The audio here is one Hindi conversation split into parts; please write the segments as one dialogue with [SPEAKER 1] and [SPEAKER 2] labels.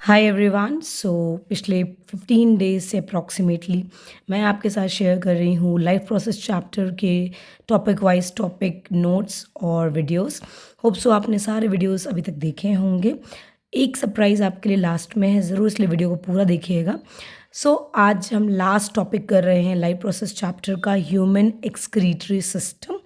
[SPEAKER 1] Hi everyone. पिछले 15 डेज से अप्रॉक्सीमेटली मैं आपके साथ शेयर कर रही हूँ लाइफ प्रोसेस चैप्टर के टॉपिक वाइज टॉपिक नोट्स और वीडियोस। होप सो आपने सारे वीडियोस अभी तक देखे होंगे। एक सरप्राइज़ आपके लिए लास्ट में है, ज़रूर इसलिए वीडियो को पूरा देखिएगा। आज हम लास्ट टॉपिक कर रहे हैं लाइफ प्रोसेस चैप्टर का, ह्यूमन एक्सक्रीटरी सिस्टम।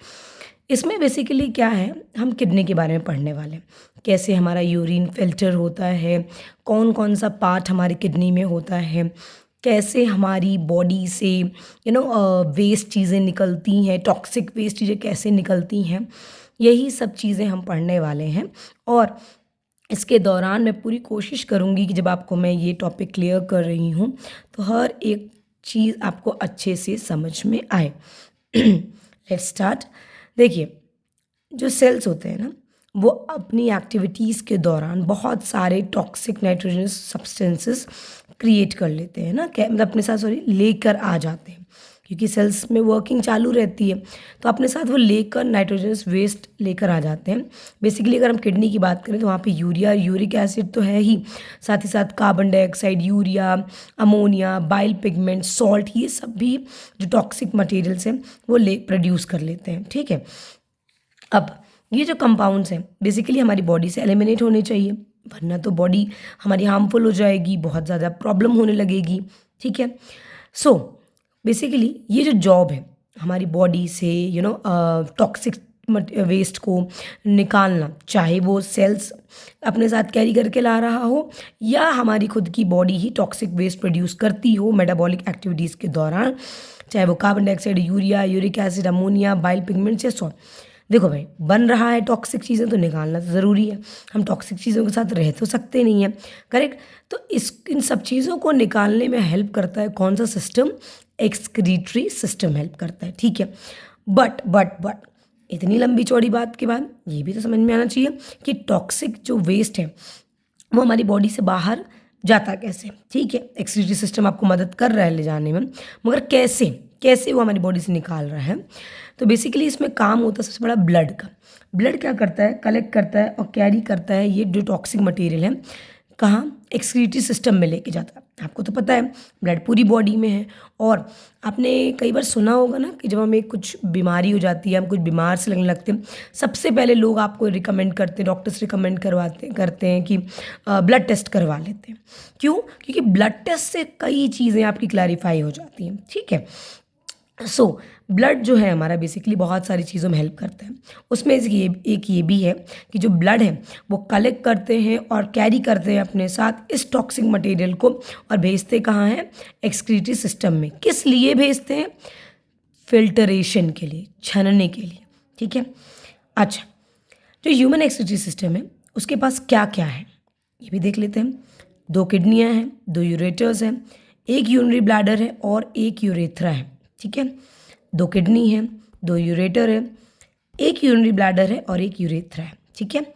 [SPEAKER 1] इसमें बेसिकली क्या है, हम किडनी के बारे में पढ़ने वाले हैं। कैसे हमारा यूरिन फ़िल्टर होता है, कौन-कौन सा पार्ट हमारी किडनी में होता है, कैसे हमारी बॉडी से वेस्ट चीज़ें निकलती हैं, टॉक्सिक वेस्ट चीज़ें कैसे निकलती हैं, यही सब चीज़ें हम पढ़ने वाले हैं। और इसके दौरान मैं पूरी कोशिश करूँगी कि जब आपको मैं ये टॉपिक क्लियर कर रही हूँ, तो हर एक चीज़ आपको अच्छे से समझ में आए। Let's start. देखिए, जो सेल्स होते हैं ना, वो अपनी एक्टिविटीज़ के दौरान बहुत सारे टॉक्सिक नाइट्रोजनस सब्सटेंसेस क्रिएट कर लेते हैं ना, मतलब अपने साथ लेकर आ जाते हैं, क्योंकि सेल्स में वर्किंग चालू रहती है, तो अपने साथ वो लेकर नाइट्रोजनस वेस्ट लेकर आ जाते हैं। बेसिकली अगर हम किडनी की बात करें तो वहाँ पे यूरिया, यूरिक एसिड तो है ही, साथ ही साथ carbon dioxide, urea, ammonia, bile pigment, salt, ये सब भी जो टॉक्सिक मटेरियल्स हैं वो प्रोड्यूस कर लेते हैं। ठीक है, अब ये जो कंपाउंड्स हैं बेसिकली हमारी बॉडी से एलिमिनेट होने चाहिए, वरना तो बॉडी हमारी हार्मफुल हो जाएगी, बहुत ज़्यादा प्रॉब्लम होने लगेगी। ठीक है, सो बेसिकली ये जो जॉब है हमारी बॉडी से टॉक्सिक वेस्ट को निकालना, चाहे वो सेल्स अपने साथ कैरी करके ला रहा हो या हमारी खुद की बॉडी ही टॉक्सिक वेस्ट प्रोड्यूस करती हो मेटाबॉलिक एक्टिविटीज़ के दौरान, चाहे वो carbon dioxide, urea, uric acid, ammonia, bile pigments या सॉल्ट। देखो भाई, बन रहा है टॉक्सिक चीज़ें तो निकालना तो ज़रूरी है, हम टॉक्सिक चीज़ों के साथ रह तो सकते नहीं हैं, करेक्ट। तो इन सब चीज़ों को निकालने में हेल्प करता है कौन सा सिस्टम? एक्सक्रीटरी सिस्टम हेल्प करता है। ठीक है, बट इतनी लंबी चौड़ी बात के बाद ये भी तो समझ में आना चाहिए कि टॉक्सिक जो वेस्ट है वो हमारी बॉडी से बाहर जाता कैसे। ठीक है, एक्सक्रीटरी सिस्टम आपको मदद कर रहा है ले जाने में, मगर कैसे कैसे वो हमारी बॉडी से निकाल रहा है? तो बेसिकली इसमें काम होता है सबसे बड़ा ब्लड का। ब्लड क्या करता है? कलेक्ट करता है और कैरी करता है ये जो टॉक्सिक मटेरियल है, कहाँ? एक्सक्रीटरी सिस्टम में लेके जाता है। आपको तो पता है ब्लड पूरी बॉडी में है, और आपने कई बार सुना होगा ना कि जब हमें कुछ बीमारी हो जाती है, हम कुछ बीमार से लगने लगते हैं, सबसे पहले लोग आपको रिकमेंड करते हैं, डॉक्टर्स रिकमेंड करते हैं कि ब्लड टेस्ट करवा लेते हैं। क्यों? क्योंकि ब्लड टेस्ट से कई चीज़ें आपकी क्लैरिफाई हो जाती हैं। ठीक है, ब्लड जो है हमारा बेसिकली बहुत सारी चीज़ों में हेल्प करता है। उसमें एक ये भी है कि जो ब्लड है वो कलेक्ट करते हैं और कैरी करते हैं अपने साथ इस टॉक्सिक मटेरियल को, और भेजते कहाँ हैं? एक्सक्रीटरी सिस्टम में। किस लिए भेजते हैं? फिल्टरेशन के लिए, छानने के लिए। ठीक है, अच्छा, जो ह्यूमन एक्सक्रीटरी सिस्टम है उसके पास क्या क्या है ये भी देख लेते हैं। 2 किडनियाँ हैं, 2 यूरेटर्स हैं, 1 यूरिनरी ब्लैडर है और 1 यूरेथ्रा है। ठीक है, 2 किडनी है, 2 यूरेटर है, 1 यूरिनरी ब्लैडर है और 1 यूरेथ्रा है। ठीक है,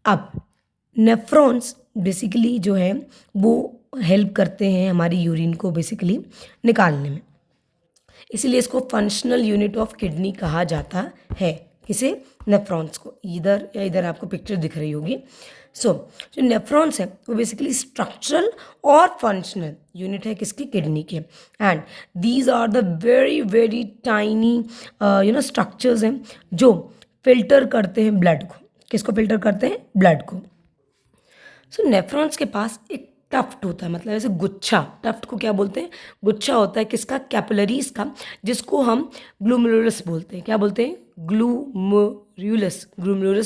[SPEAKER 1] अब नेफ्रॉन्स बेसिकली जो है वो हेल्प करते हैं हमारी यूरिन को बेसिकली निकालने में, इसीलिए इसको फंक्शनल यूनिट ऑफ किडनी कहा जाता है। किसे? नेफ्रॉन्स को। इधर या इधर आपको पिक्चर दिख रही होगी। जो नेफ्रॉन्स है वो बेसिकली स्ट्रक्चरल और फंक्शनल यूनिट है किसकी? किडनी के। And these are the very very tiny structures हैं जो फिल्टर करते हैं ब्लड को। किसको फिल्टर करते हैं? ब्लड को। नेफ्रॉन्स के पास एक टफ्ट होता है, मतलब ऐसे गुच्छा। टफ्ट को क्या बोलते हैं? गुच्छा होता है किसका? कैपिलरीज का, जिसको हम ग्लूमेरुलस बोलते हैं। क्या बोलते हैं? ग्लूमेरुलस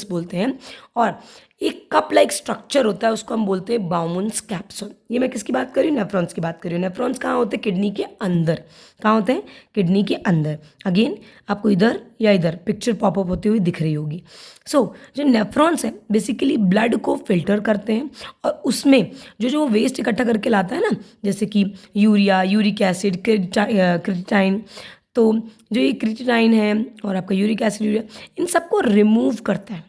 [SPEAKER 1] बोलते हैं। और एक कप लाइक स्ट्रक्चर होता है, उसको हम बोलते हैं बाउमन्स कैप्सूल। ये मैं किसकी बात कर रही हूँ? नेफ्रॉन्स की बात कर रही हूँ। नेफ्रॉन्स कहाँ होते हैं? किडनी के अंदर। कहाँ होते हैं? किडनी के अंदर। अगेन आपको इधर या इधर पिक्चर पॉपअप होती हुई दिख रही होगी। जो नेफ्रॉन्स है बेसिकली ब्लड को फिल्टर करते हैं, और उसमें जो वेस्ट इकट्ठा करके लाता है ना, जैसे कि यूरिया, यूरिक एसिड, क्रिएटिनाइन, तो जो ये क्रिएटिनाइन है और आपका यूरिक एसिड, यूरिया, इन सबको रिमूव करता है।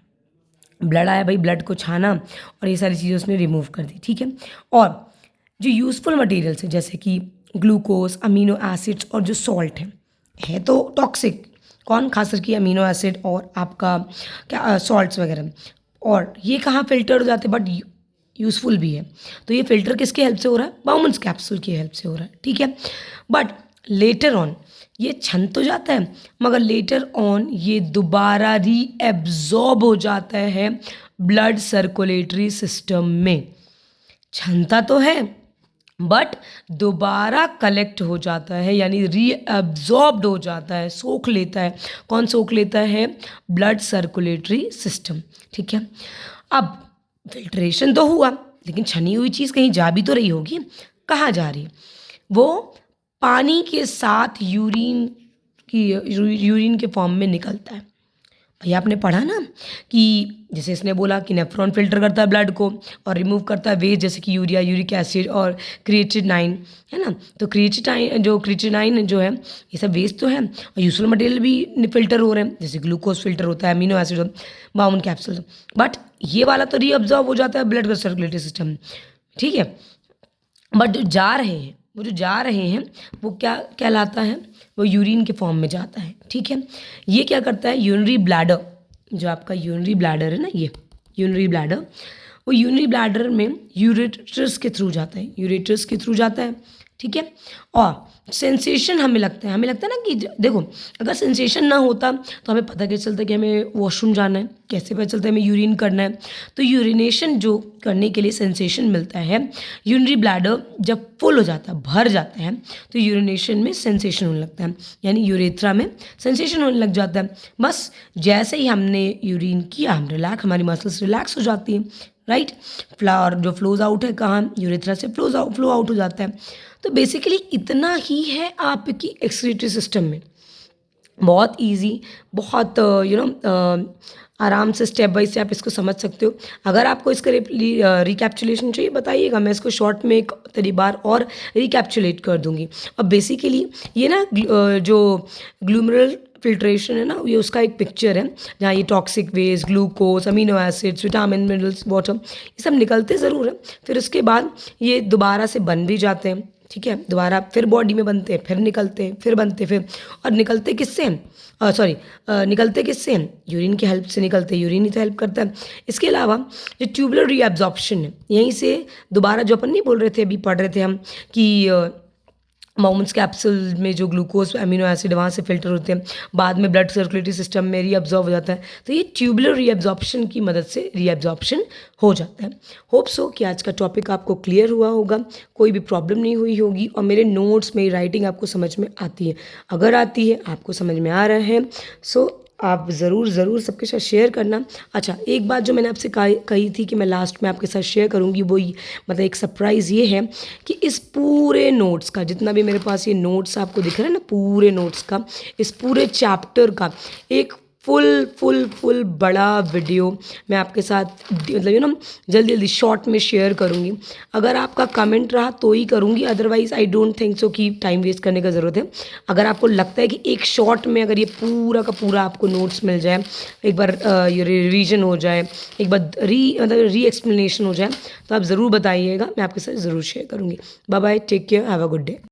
[SPEAKER 1] ब्लड आया भाई, ब्लड को छाना और ये सारी चीज़ें उसने रिमूव कर दी। ठीक है, और जो यूज़फुल मटेरियल्स हैं जैसे कि ग्लूकोज, अमीनो एसिड्स और जो सॉल्ट है तो टॉक्सिक। कौन? खास करके अमीनो एसिड और आपका क्या सॉल्ट्स वगैरह। और ये कहाँ फिल्टर हो जाते हैं? बट यूज़फुल भी है। तो ये फ़िल्टर किसकी हेल्प से हो रहा है? बाउमन्स कैप्सूल की हेल्प से हो रहा है, ठीक है। बट लेटर ऑन ये छन तो जाता है, मगर लेटर ऑन ये दोबारा रीएब्ज़ॉर्ब हो जाता है ब्लड सर्कुलेटरी सिस्टम में। छनता तो है बट दोबारा कलेक्ट हो जाता है, यानी रीअब्जॉर्ब्ड हो जाता है, सोख लेता है। कौन सोख लेता है? ब्लड सर्कुलेटरी सिस्टम, ठीक है। अब फिल्ट्रेशन तो हुआ, लेकिन छनी हुई चीज़ कहीं जा भी तो रही होगी। कहाँ जा रही है? वो पानी के साथ यूरिन के फॉर्म में निकलता है। भैया आपने पढ़ा ना कि जैसे इसने बोला कि नेफ्रॉन फ़िल्टर करता है ब्लड को और रिमूव करता है वेस्ट, जैसे कि यूरिया, यूरिक एसिड और क्रिएटिनाइन, है ना। तो क्रिएटिनाइन जो है ये सब वेस्ट तो है, और यूजफुल मटेरियल भी फ़िल्टर हो रहे हैं, जैसे ग्लूकोज फ़िल्टर होता है, amino acid, Bowman capsule. But ये वाला तो रीअब्जॉर्ब हो जाता है ब्लड का सर्कुलेटरी सिस्टम, ठीक है। बट जो जा रहे हैं वो क्या कहलाता है? वो यूरिन के फॉर्म में जाता है, ठीक है। ये क्या करता है? यूरिनरी ब्लैडर, जो आपका यूरिनरी ब्लैडर है ना, ये यूरिनरी ब्लैडर, वो यूरिनरी ब्लैडर में यूरेट्रस के थ्रू जाता है, यूरेट्रस के थ्रू जाता है, ठीक है। और सेंसेशन हमें लगता है ना कि देखो, अगर सेंसेशन ना होता तो हमें पता कैसे चलता कि हमें वॉशरूम जाना है? कैसे पता चलता है हमें यूरिन करना है? तो यूरिनेशन जो करने के लिए सेंसेशन मिलता है, यूरिनरी ब्लैडर जब फुल हो जाता है, भर जाता है, तो यूरिनेशन में सेंसेशन होने लगता है, यानी यूरेथ्रा में सेंसेशन होने लग जाता है। बस जैसे ही हमने यूरिन किया, हमारी मसल्स रिलैक्स हो जाती है, राइट। फ्लावर जो फ्लोज आउट है कहाँ? यूरेथ्रा से फ्लो आउट हो जाता है। तो बेसिकली इतना ही है आपकी एक्सक्रीटरी सिस्टम में। बहुत इजी, बहुत आराम से स्टेप बाय स्टेप इसको समझ सकते हो। अगर आपको इसका रिकैप्चुलेशन चाहिए बताइएगा, मैं इसको शॉर्ट में एक बार और रिकैप्चुलेट कर दूंगी। अब बेसिकली ये ना जो ग्लूमरल फिल्ट्रेशन है ना, ये उसका एक पिक्चर है जहाँ ये toxic waste, glucose, amino acids, vitamin, minerals, water, ये सब निकलते ज़रूर हैं। फिर उसके बाद ये दोबारा से बन भी जाते हैं, ठीक है। दोबारा फिर बॉडी में बनते हैं, फिर निकलते हैं, फिर बनते हैं, फिर और निकलते किससे हैं? निकलते किससे हैं? यूरिन की हेल्प से निकलते हैं, यूरिन ही तो हेल्प करता है। इसके अलावा जो ट्यूबुलर रीअब्जॉर्प्शन है, यहीं से दोबारा जो अपन नहीं बोल रहे थे, अभी पढ़ रहे थे हम कि बाउमन्स कैप्सूल में जो ग्लूकोज, अमीनो एसिड वहाँ से फ़िल्टर होते हैं, बाद में ब्लड सर्कुलेटरी सिस्टम में रीअब्जॉर्ब हो जाता है। तो ये ट्यूबुलर रीअब्जॉर्प्शन की मदद से रीअब्जॉर्प्शन हो जाता है। होप सो कि आज का टॉपिक आपको क्लियर हुआ होगा, कोई भी प्रॉब्लम नहीं हुई होगी, और मेरे नोट्स, मेरी राइटिंग आपको समझ में आती है। अगर आती है, आपको समझ में आ रहा है, सो आप ज़रूर सबके साथ शेयर करना। अच्छा, एक बात जो मैंने आपसे कही थी कि मैं लास्ट में आपके साथ शेयर करूँगी, वो मतलब एक सरप्राइज़ ये है कि इस पूरे नोट्स का, जितना भी मेरे पास ये नोट्स आपको दिख रहा है ना, पूरे नोट्स का, इस पूरे चैप्टर का एक फुल बड़ा वीडियो मैं आपके साथ मतलब जल्दी शॉर्ट में शेयर करूँगी। अगर आपका कमेंट रहा तो ही करूँगी, otherwise I don't think so कि टाइम वेस्ट करने का ज़रूरत है। अगर आपको लगता है कि एक शॉर्ट में अगर ये पूरा का पूरा आपको नोट्स मिल जाए, एक बार ये रिवीजन हो जाए, एक बार री एक्सप्लेनेशन हो जाए, तो आप ज़रूर बताइएगा, मैं आपके साथ ज़रूर शेयर करूँगी। Bye bye, take care, have a good day.